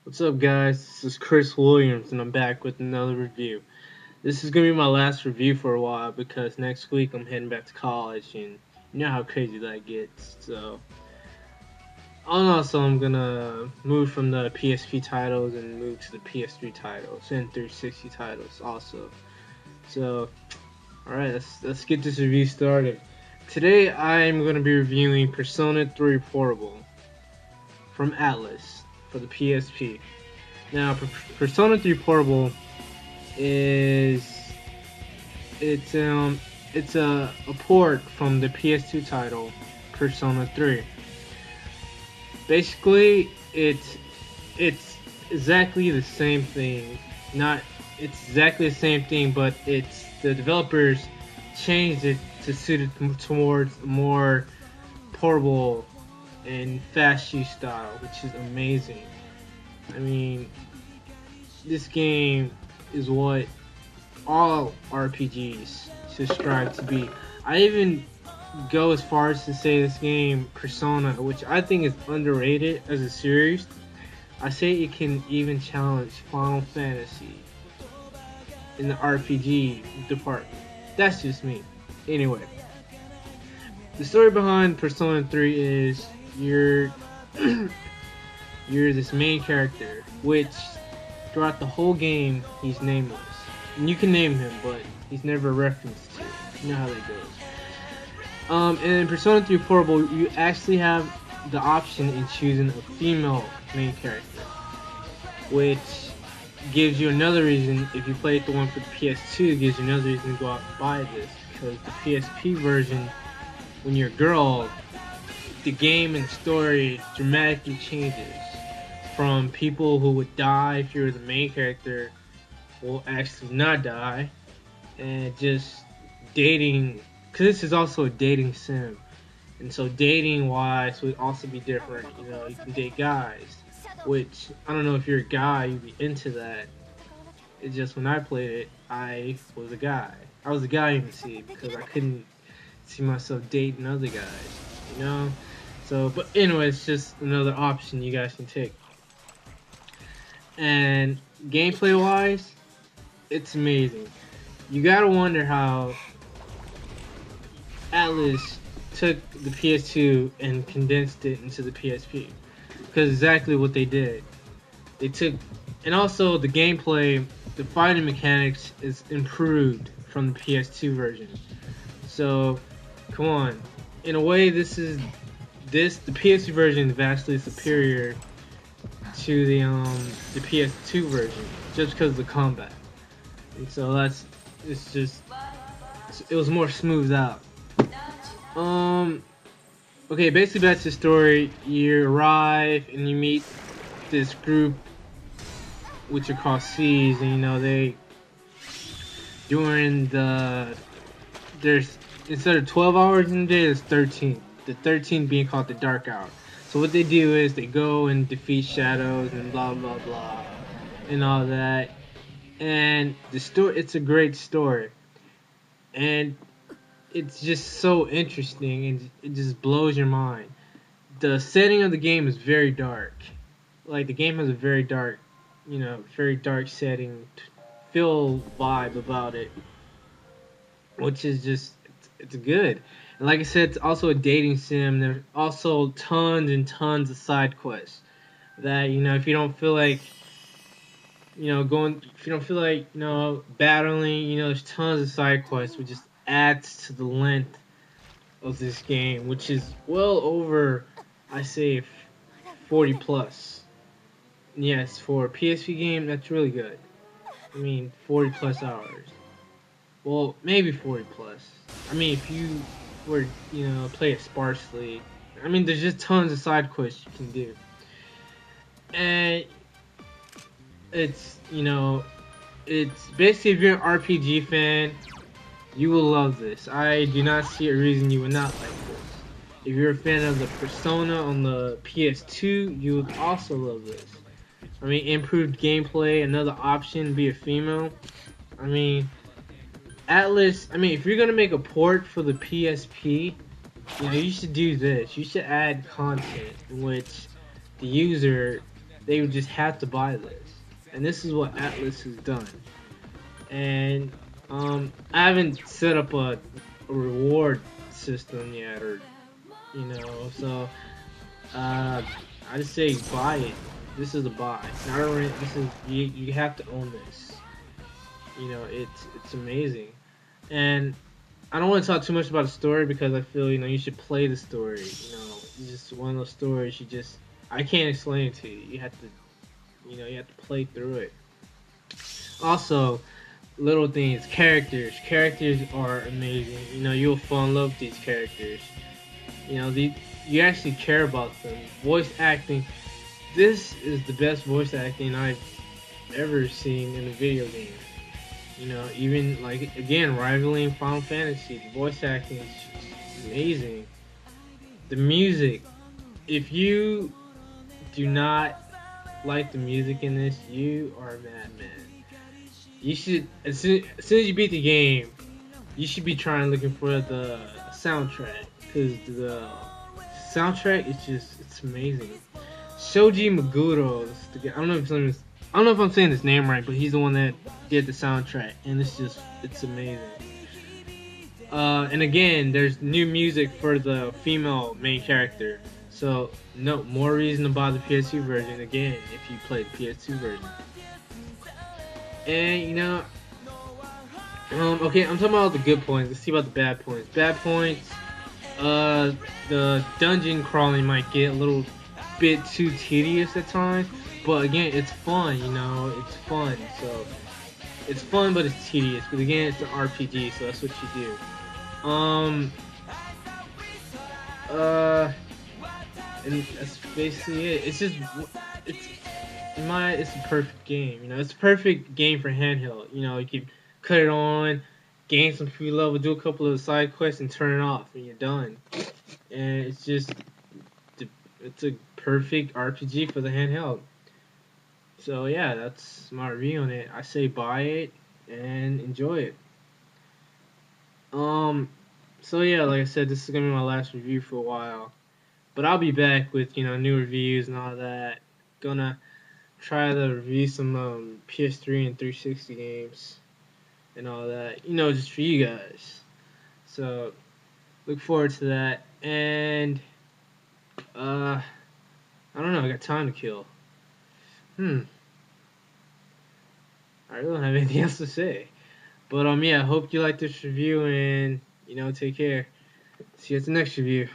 What's up, guys? This is Chris Williams, and I'm back with another review. This is gonna be my last review for a while because next week I'm heading back to college, and you know how crazy that gets. Also, I'm gonna move from the PSP titles and move to the PS3 titles and 360 titles also. So, all right, let's get this review started. Today, I'm gonna be reviewing Persona 3 Portable from Atlus for the PSP. Now, Persona 3 Portable is it's um it's a port from the PS2 title Persona 3. Basically, it's exactly the same thing. Not It's exactly the same thing, but it's the developers changed it to suit it towards more portable and fast use style, which is amazing. I mean, this game is what all RPGs should strive to be. I even go as far as to say this game, Persona, which I think is underrated as a series, I say it can even challenge Final Fantasy in the RPG department. That's just me. Anyway, the story behind Persona 3 is you're this main character, which throughout the whole game he's nameless. And you can name him, but he's never referenced to. You know how that goes. And in Persona 3 Portable, you actually have the option in choosing a female main character, which gives you another reason. If you played the one for the PS2, it gives you another reason to go out and buy this, because the PSP version, when you're a girl, the game and story dramatically changes from people who would die if you were the main character will actually not die, and just dating, because this is also a dating sim, and so dating wise would also be different. You know, you can date guys, which I don't know if you're a guy, you'd be into that. It's just when I played it, I was a guy. I was a guy in the scene because I couldn't see myself dating other guys, you know? So, but anyway, it's just another option you guys can take. And gameplay wise, it's amazing. You gotta wonder how Atlus took the PS2 and condensed it into the PSP. Because exactly what they did. They took, and also the gameplay, the fighting mechanics is improved from the PS2 version. So, come on. In a way, the PS2 version is vastly superior to the PS2 version, just because of the combat. And so it's just it was more smoothed out. Um, okay, basically that's the story. You arrive and you meet this group, which are called C's, and you know they during there's instead of 12 hours in the day, there's 13. The 13 being called the dark hour. So what they do is they go and defeat shadows and blah blah blah and all that. And the story, it's a great story, and it's just so interesting, and it just blows your mind. The setting of the game is very dark. Like the game has a very dark, very dark setting, feel vibe about it, which is just it's good. And like I said, it's also a dating sim. There's also tons and tons of side quests that if you don't feel like if you don't feel like battling, there's tons of side quests, which just adds to the length of this game, which is well over, I say, 40 plus. Yes, for a PSP game, that's really good. I mean, 40 plus hours. Well, maybe 40 plus. I mean, if you were, play it sparsely. I mean, there's just tons of side quests you can do. And it's, it's basically, if you're an RPG fan, you will love this. I do not see a reason you would not like this. If you're a fan of the Persona on the PS2, you would also love this. I mean, improved gameplay, another option, be a female. I mean, Atlus, if you're gonna make a port for the PSP, you should do this. You should add content in which the user they would just have to buy this. And this is what Atlas has done. And I haven't set up a reward system yet, or so I just say buy it. This is a buy, not a rent. This is you have to own this. It's amazing, and I don't want to talk too much about the story because I feel you should play the story. It's just one of those stories I can't explain it to you. You have to you have to play through it. Also, little things, characters are amazing. You'll fall in love with these characters. You actually care about them. Voice acting. This is the best voice acting I've ever seen in a video game. Even like again, rivaling Final Fantasy. The voice acting is just amazing. The music. If you do not like the music in this, you are a madman. You should as soon as you beat the game, you should be looking for the soundtrack because the soundtrack is it's amazing. Shoji Meguro, I don't know if I'm saying his name right, but he's the one that did the soundtrack, and it's amazing. And again, there's new music for the female main character, so no more reason to buy the PS2 version again if you play the PS2 version. And okay, I'm talking about the good points. Let's see about the bad points. Bad points. The dungeon crawling might get a little bit too tedious at times, but again, it's fun. It's fun. So it's fun, but it's tedious. But again, it's an RPG, so that's what you do. And that's basically it. It's a perfect game. It's a perfect game for handheld. You can cut it on, gain some free level, do a couple of side quests, and turn it off, and you're done. And it's a perfect RPG for the handheld. So yeah, that's my review on it. I say buy it and enjoy it. So yeah, like I said, this is gonna be my last review for a while, but I'll be back with new reviews and all that. Gonna try to review some PS3 and 360 games and all that. Just for you guys. So look forward to that. And I don't know. I got time to kill. I really don't have anything else to say. But yeah, I hope you like this review and take care. See you at the next review.